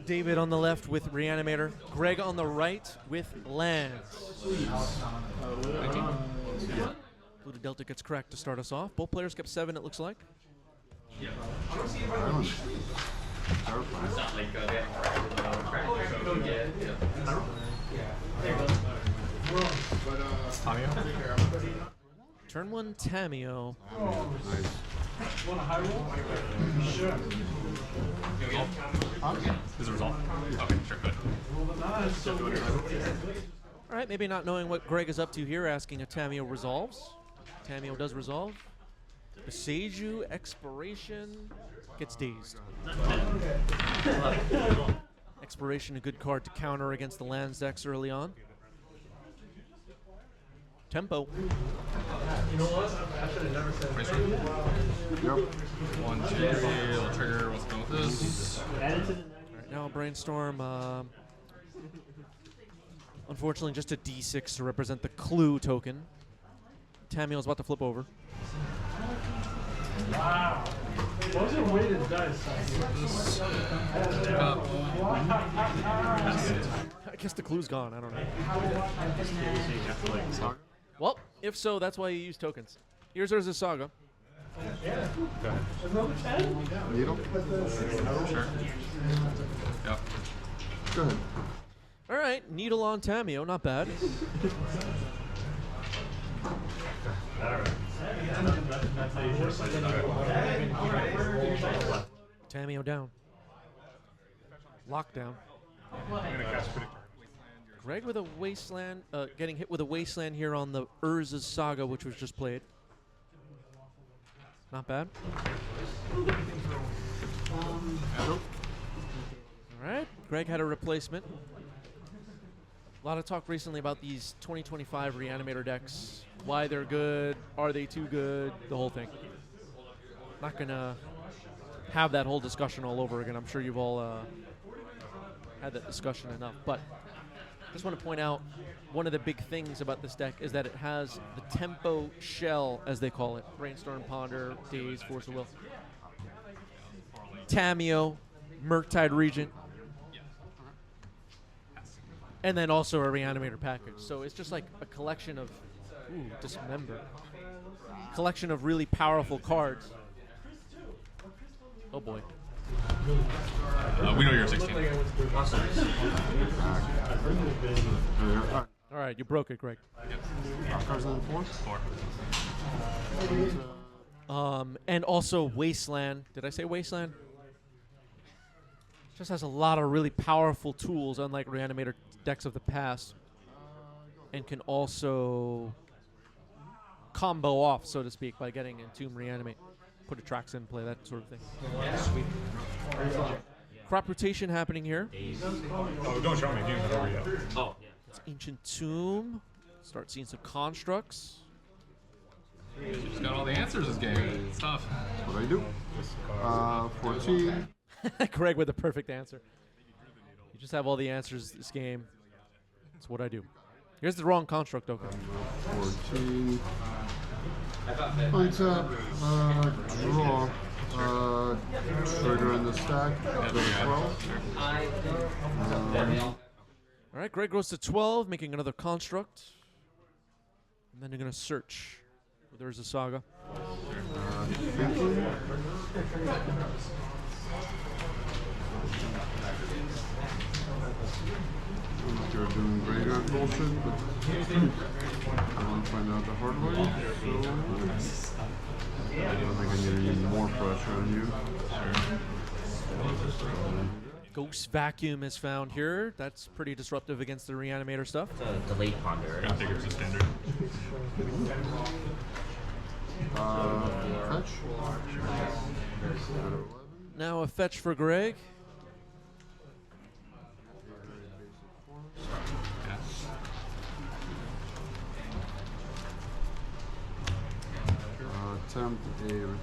David on the left with Reanimator. Greg on the right with Lance. Blue to Delta gets cracked to start us off. Both players kept 7, it looks like. Turn 1, Tamio. Is the result? Okay, sure, good. All right, maybe not knowing what Greg is up to here, asking if Tamio resolves. Tamio does resolve. Beseiju, Expiration, gets dazed. Expiration, a good card to counter against the lands decks early on. Tempo. You know what? I should have never said that. Yep. 1, 2, 3, little trigger. What's going with this? Right now, Brainstorm. Unfortunately, just a D6 to represent the clue token. Tamio's about to flip over. Wow. What was your weighted dice? I guess the clue's gone. I don't know. Well, if so, that's why you use tokens. Here's a Saga. Yeah. Another 10? Needle? Sure. Yep. Go ahead. All right, Needle on Tamio, not bad. Tamio down. Lockdown. Greg with a Wasteland, getting hit with a Wasteland here on the Urza's Saga, which was just played. Not bad. All right, Greg had a replacement. A lot of talk recently about these 2025 Reanimator decks. Why they're good, are they too good, the whole thing. Not gonna have that whole discussion all over again. I'm sure you've all had that discussion enough. But just want to point out one of the big things about this deck is that it has the tempo shell, as they call it. Brainstorm, Ponder, Daze, Force of Will. Tamio, Murktide Regent. And then also a Reanimator package. So it's just like a collection of, Dismember. Collection of really powerful cards. Oh boy. We know you're 16. All right, you broke it, Greg. Cards on 4? 4. And also Wasteland. Did I say Wasteland? Just has a lot of really powerful tools, unlike Reanimator decks of the past, and can also combo off, so to speak, by getting Entomb, Reanimate, put a Trax in play, that sort of thing. Sweet. Crop rotation happening here. Oh, don't show me. You can over yet. Oh, yeah. It's Ancient Tomb. Start seeing some constructs. Just got all the answers this game. It's tough. That's what I do. 14. Greg with the perfect answer. You just have all the answers this game. That's what I do. Here's the wrong construct token. 14. Untap. Draw. Trigger in the stack. 12. All right, Greg goes to 12, making another construct. And then you're going to search. There's a Saga. 15. You're doing graveyard bullshit, but I want to find out the hard way, so I don't think I need any more pressure on you. Ghost Vacuum is found here. That's pretty disruptive against the Reanimator stuff. It's a delayed ponder. I think it's a standard. Fetch. Now a fetch for Greg. Attempt a refinement.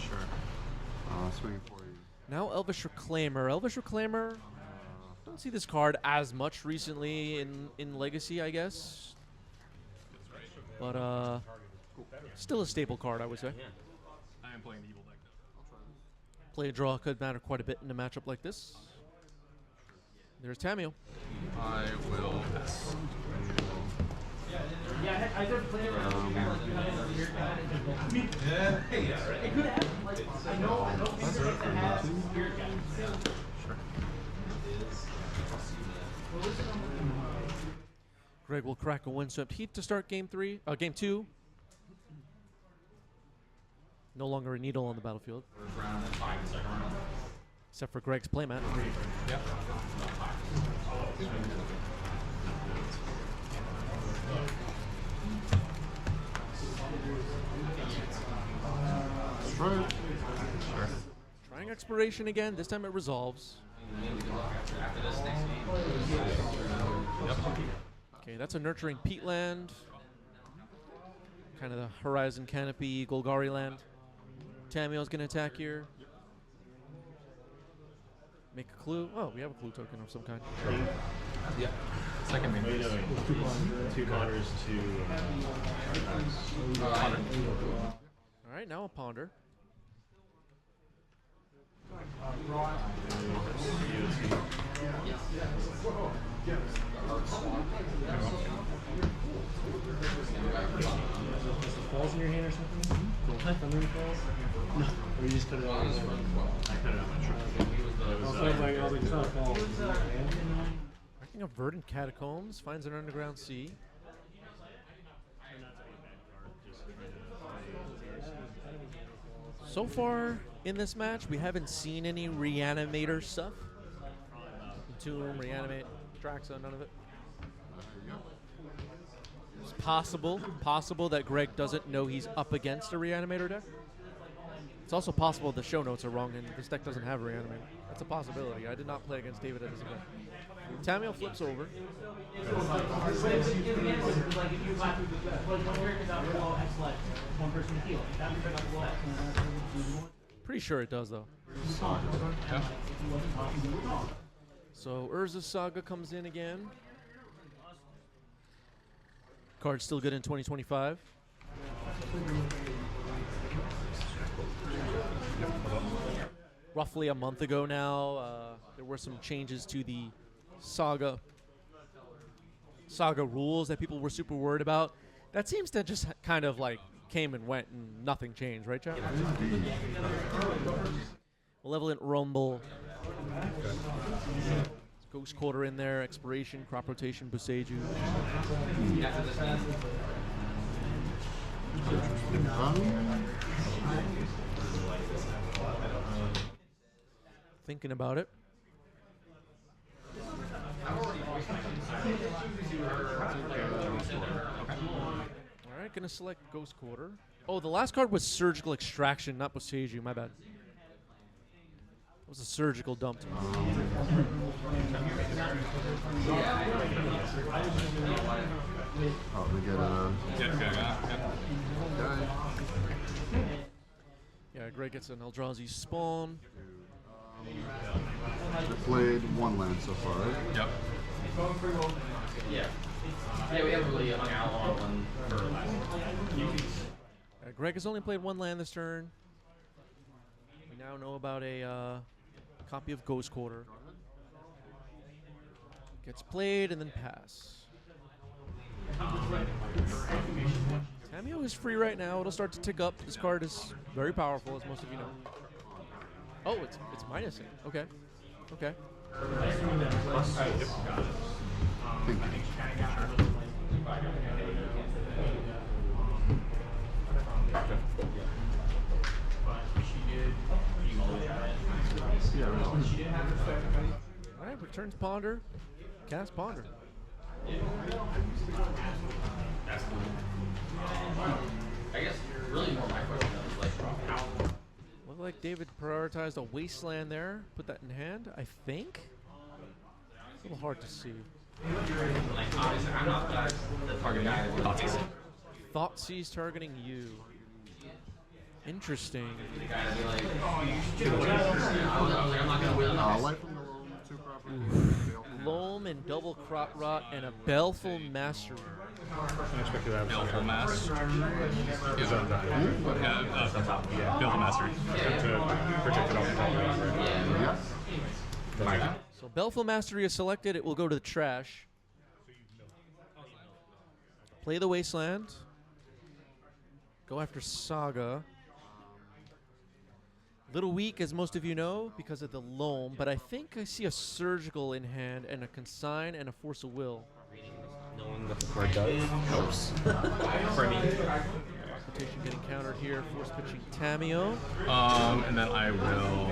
Sure. Swing for you. Now Elvish Reclaimer. Elvish Reclaimer, don't see this card as much recently in Legacy, I guess. But still a staple card, I would say. Yeah. I am playing the evil deck. Play a draw could matter quite a bit in a matchup like this. There's Tamio. I will pass. Greg will crack a windswept heath to start game 2. No longer a needle on the battlefield. Except for Greg's playmat. Yep. Sure. Trying Expiration again. This time it resolves. Okay, that's a Nurturing Peatland. Kind of the Horizon Canopy Golgari land. Tamio's going to attack here. Make a clue. Oh, we have a clue token of some kind. Yeah. Second main base. Two counters to All right, now a Ponder. Falls in your hand or something? Thundering falls? No. Or you just cut it off? I cut it off. I was like, it's not a fall. Wrecking of Verdant Catacombs finds an underground sea. So far in this match, we haven't seen any Reanimator stuff. Entomb, Reanimate, Traxa, none of it. It's possible that Greg doesn't know he's up against a Reanimator deck. It's also possible the show notes are wrong and this deck doesn't have a Reanimator. That's a possibility. I did not play against David at this event. Tamio flips over. Pretty sure it does, though. So Urza's Saga comes in again. Card's still good in 2025. Roughly a month ago now, there were some changes to the Saga rules that people were super worried about. That seems to just kind of like came and went and nothing changed, right, Chad? Malevolent Rumble. Ghost Quarter in there, Expiration, Crop Rotation, Boseiju. Thinking about it. Alright, gonna select Ghost Quarter. Oh, the last card was Surgical Extraction, not Boseiju, my bad. It was a surgical dump. Oh, we get a guy. Yeah, Greg gets an Eldrazi spawn. We played one land so far, right? Yep. Yeah. Yeah, we haven't really hung out on one for last. Greg has only played one land this turn. We now know about a copy of Ghost Quarter. Gets played and then pass. Tamio is free right now. It'll start to tick up. This card is very powerful, as most of you know. Oh, it's minusing. Okay. Okay. Alright, returns Ponder. Cast Ponder. I guess really more my question is like how. Looked like David prioritized a Wasteland there. Put that in hand, I think. It's a little hard to see. Like obviously I'm not the target guy. Thoughtseize targeting you. Interesting. The guy to be like, oh, you should do it. I was like, I'm not gonna win. Life from the Loam, 2 properties. Loam and double Crop Rot and a Baleful Mastery. Unexpected that. Baleful Master. Yeah. Baleful Mastery. To protect it off the top. Yeah. So Belfield Mastery is selected. It will go to the trash. Play the Wasteland. Go after Saga. Little weak, as most of you know, because of the Loam, but I think I see a Surgical in hand and a Consign and a Force of Will. Knowing what the card does helps for me. Rotation getting countered here. Force pitching Tameo. And then I will.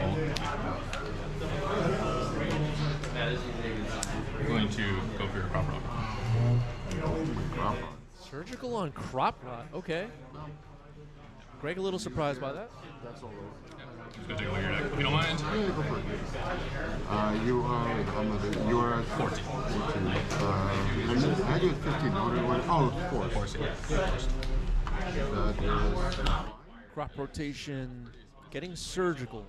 I'm going to go for your crop rock. Surgical on Crop Rot. Okay. Greg a little surprised by that. That's all over. Just gonna take a look at your deck, if you don't mind. Yeah, go for it. You are at 14. 14. I do it 15. Oh, it's 4. That is Crop rotation. Getting Surgical.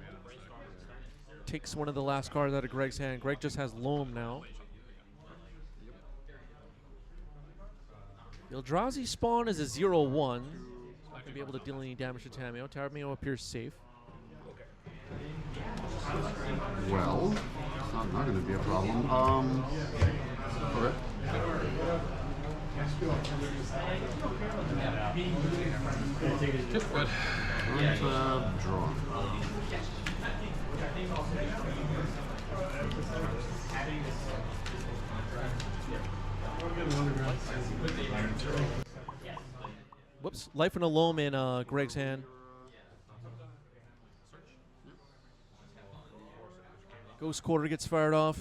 Takes one of the last cards out of Greg's hand. Greg just has Loam now. The Eldrazi spawn is a 0/1. Not going to be able to deal any damage to Tameo. Tameo appears safe. well. It's not going to be a problem. Okay. Good. Draw. Whoops. Life and a Loam in Greg's hand. Ghost Quarter gets fired off.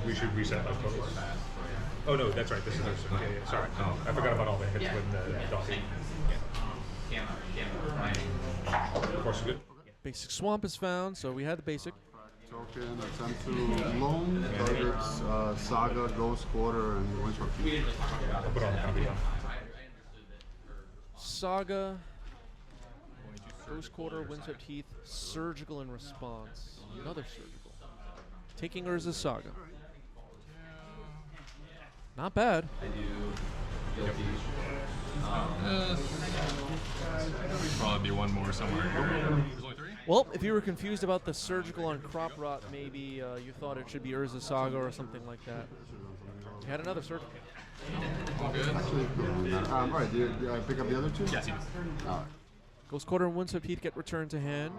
We should reset those totals. Oh no, that's right. This is sorry. Oh, I forgot about all the hits with the Dolphin. Of course, good. Basic Swamp is found, so we had the basic. Token, attempt to loan, targets, Saga, Ghost Quarter, and Windswept. I'll put all the copy on. Saga, Ghost Quarter, Windswept Heath, Surgical in response. Another Surgical. Taking Urza Saga. Not bad. Probably be one more somewhere. There's only 3? Well, if you were confused about the Surgical on Crop Rot, maybe you thought it should be Urza Saga or something like that. You had another Surgical. All good. Alright, do I pick up the other two? Yes, you do. Alright. Ghost Quarter and Windswept Heath get returned to hand.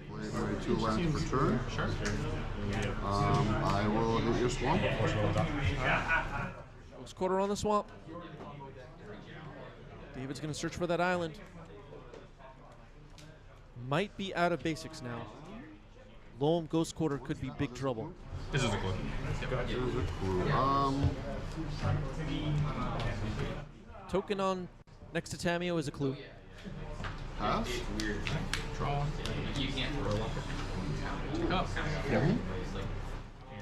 Play my 2 lands per turn. Sure. I will hit your swamp. Ghost Quarter on the swamp. David's going to search for that island. Might be out of basics now. Loam Ghost Quarter could be big trouble. This is a clue. Here's a clue. Token on next to Tameo is a clue. Pass. Draw. Pick up.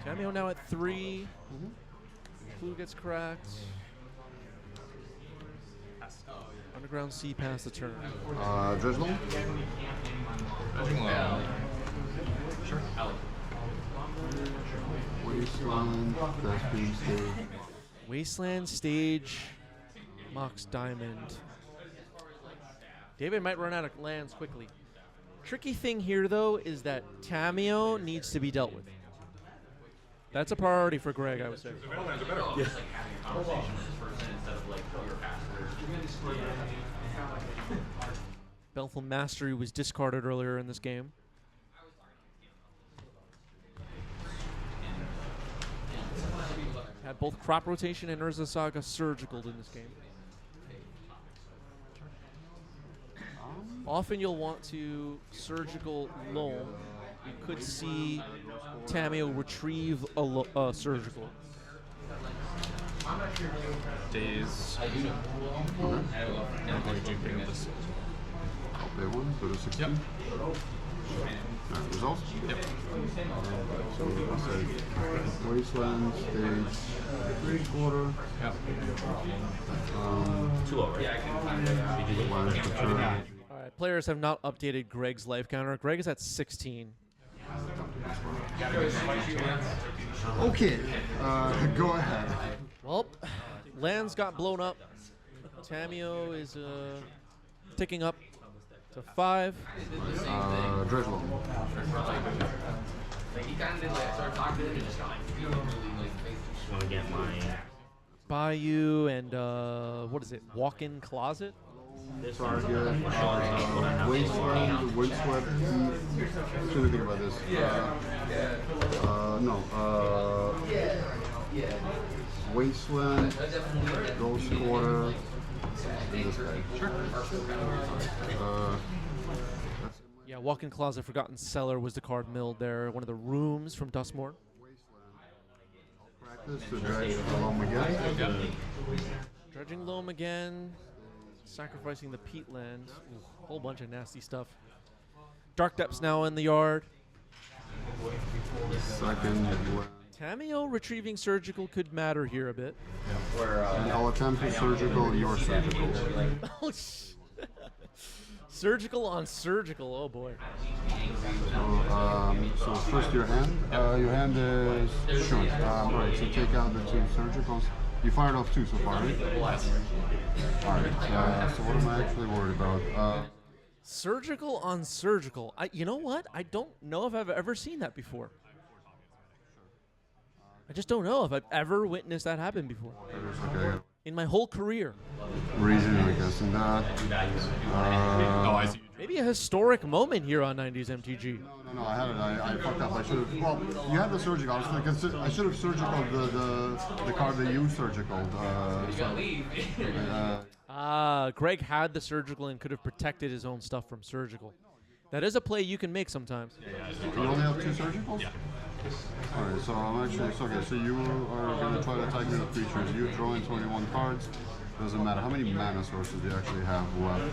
Tameo now at 3. Clue gets cracked. Underground Sea past the turn. Drizzle. Edging low. Sure. Wasteland. Thespian Stage. Wasteland Stage. Mox Diamond. David might run out of lands quickly. Tricky thing here, though, is that Tameo needs to be dealt with. That's a priority for Greg, I would say. Yeah. Belfield Mastery was discarded earlier in this game. Had both Crop Rotation and Urza Saga Surgical in this game. Often you'll want to Surgical Loam. You could see Tameo retrieve a Surgical. Days. I'm going to bring this. I'll pay 1, go to 16. Yep. Alright, results? Yep. So we'll say Wasteland, Stage, 3/4. Yep. 2 low, right? Lands per turn. All right, players have not updated Greg's life counter. Greg is at 16. Okay, go ahead. Well, lands got blown up. Tameo is ticking up to 5. Drizzle. candidly, I started talking to him and just got Just want to get my Bayou and what is it? Walk-in closet. Target, Wasteland, Windswept. Should we think about this? No. Wasteland, Ghost Quarter, and this guy. Sure. Yeah, walk-in closet, Forgotten Cellar was the card milled there. One of the rooms from Dustmore. Practice to drag along again. Dredging Loam again. Sacrificing the peatland. Whole bunch of nasty stuff. Dark Depths now in the yard. Second. Tameo retrieving Surgical could matter here a bit. And I'll attempt to surgical, your surgical. Surgical on Surgical, oh boy. So first your hand. Your hand is sure. Right, so take out the two surgicals. You fired off two so far, right? Yes. Alright, so what am I actually worried about? Surgical on Surgical. You know what? I don't know if I've ever seen that before. I just don't know if I've ever witnessed that happen before. Okay. In my whole career. Reason, I guess, and that. Oh, I see. Maybe a historic moment here on 90s MTG. No, I had it. I fucked up. I should have. Well, you had the surgical. I should have surgical the card that you surgical. Greg had the Surgical and could have protected his own stuff from Surgical. That is a play you can make sometimes. You only have two surgicals? Yeah. Alright, so I'm actually. Okay, so you are going to try to attack me with creatures. You draw in 21 cards. Doesn't matter. How many mana sources do you actually have left?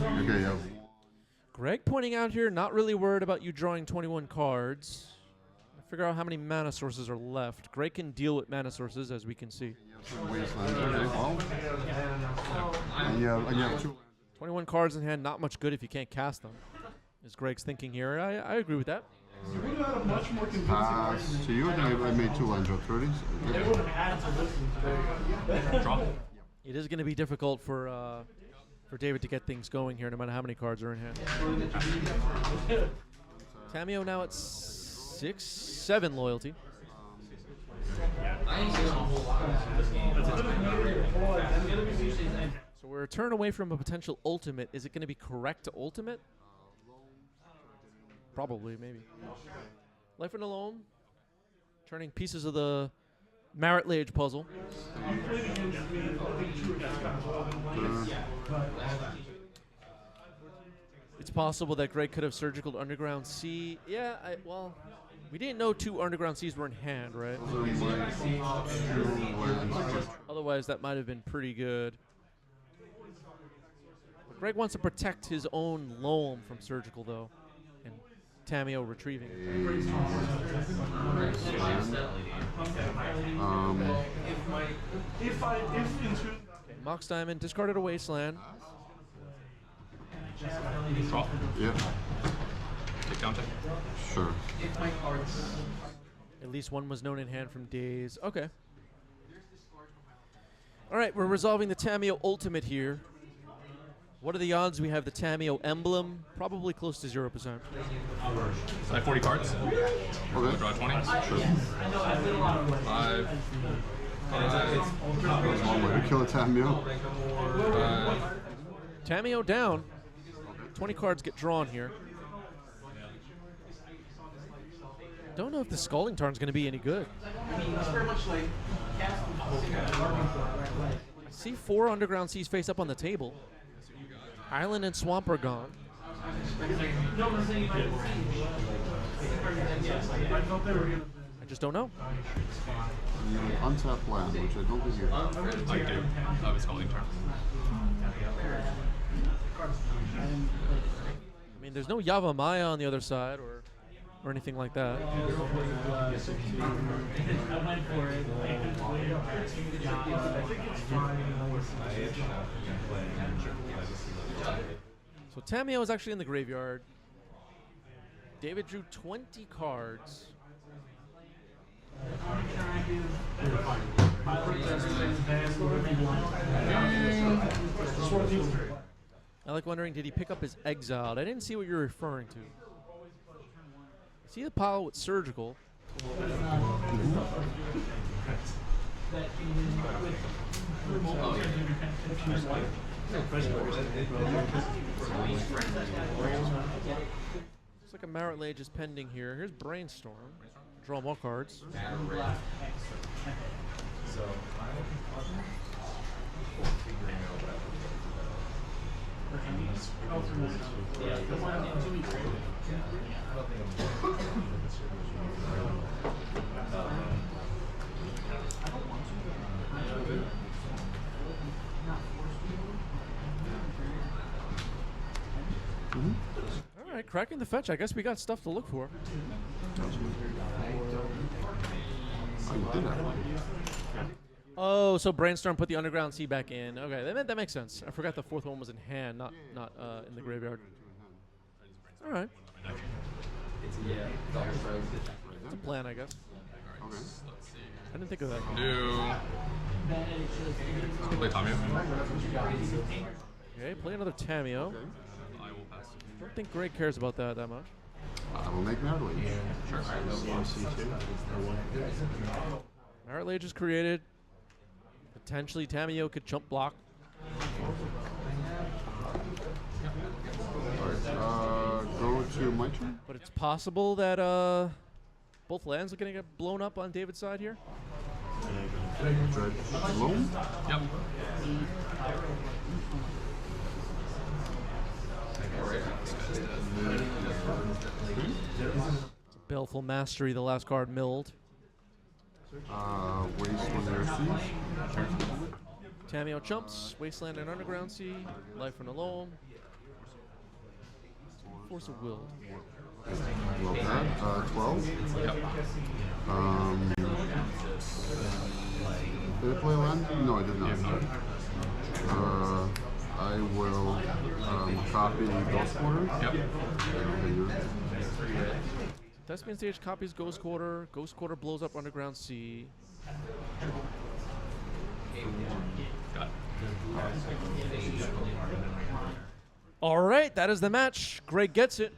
Okay, you have one. Greg pointing out here, not really worried about you drawing 21 cards. Figure out how many mana sources are left. Greg can deal with mana sources, as we can see. Wasteland. Okay, well. And you have two. 21 cards in hand, not much good if you can't cast them, is Greg's thinking here. I agree with that. Pass to you. I think I made two line drop 30s. Draw. It is going to be difficult for David to get things going here, no matter how many cards are in hand. Tameo now at 7 loyalty. So we're a turn away from a potential ultimate. Is it going to be correct to ultimate? Probably, maybe. Life in Alone. Turning pieces of the Marit Lage puzzle. It's possible that Greg could have surgical Underground Sea. Yeah, well, we didn't know 2 Underground Seas were in hand, right? Otherwise, that might have been pretty good. But Greg wants to protect his own Loam from surgical, though. And Tameo retrieving. Mox Diamond discarded a Wasteland. Draw. Yep. Take contact. Sure. At least one was known in hand from days. Okay. All right, we're resolving the Tameo Ultimate here. What are the odds we have the Tameo emblem? Probably close to 0%. So I have 40 cards. Okay. Draw 20. Sure. 5. That's one way to kill a Tameo. Tameo down. 20 cards get drawn here. Don't know if the Scalding Tarn's going to be any good. I see 4 Underground Seas face up on the table. Island and Swamp are gone. I just don't know. Untapped land, which I don't think you have. I do. Of his calling turn. I mean, there's no Yavamaya on the other side or anything like that. So Tameo is actually in the graveyard. David drew 20 cards. I like wondering, did he pick up his Exiled? I didn't see what you're referring to. See the pile with Surgical. Looks like a Marit Lage is pending here. Here's Brainstorm. Draw more cards. All right, cracking the fetch. I guess we got stuff to look for. Oh, so Brainstorm put the Underground Sea back in. Okay, that makes sense. I forgot the fourth one was in hand, not in the graveyard. All right. It's a plan, I guess. Okay. I didn't think of that. Play Tommy. Okay, play another Tameo. Okay. I will pass. I don't think Greg cares about that much. I will make Marit Lage. Sure. Marit Lage is created. Potentially Tameo could chump block. Alright, go to my turn. But it's possible that both lands are going to get blown up on David's side here. Dredge Loam. Yep. Baleful Mastery, the last card milled. Wasteland Sea. Tameo chumps, Wasteland and Underground Sea, Life and Alone. Force of Will. Well, that 12. Did I play a land? No, I did not. I will copy Ghost Quarter. Yep. Thespian Stage copies Ghost Quarter. Ghost Quarter blows up Underground Sea. Got it. All right, that is the match. Greg gets it.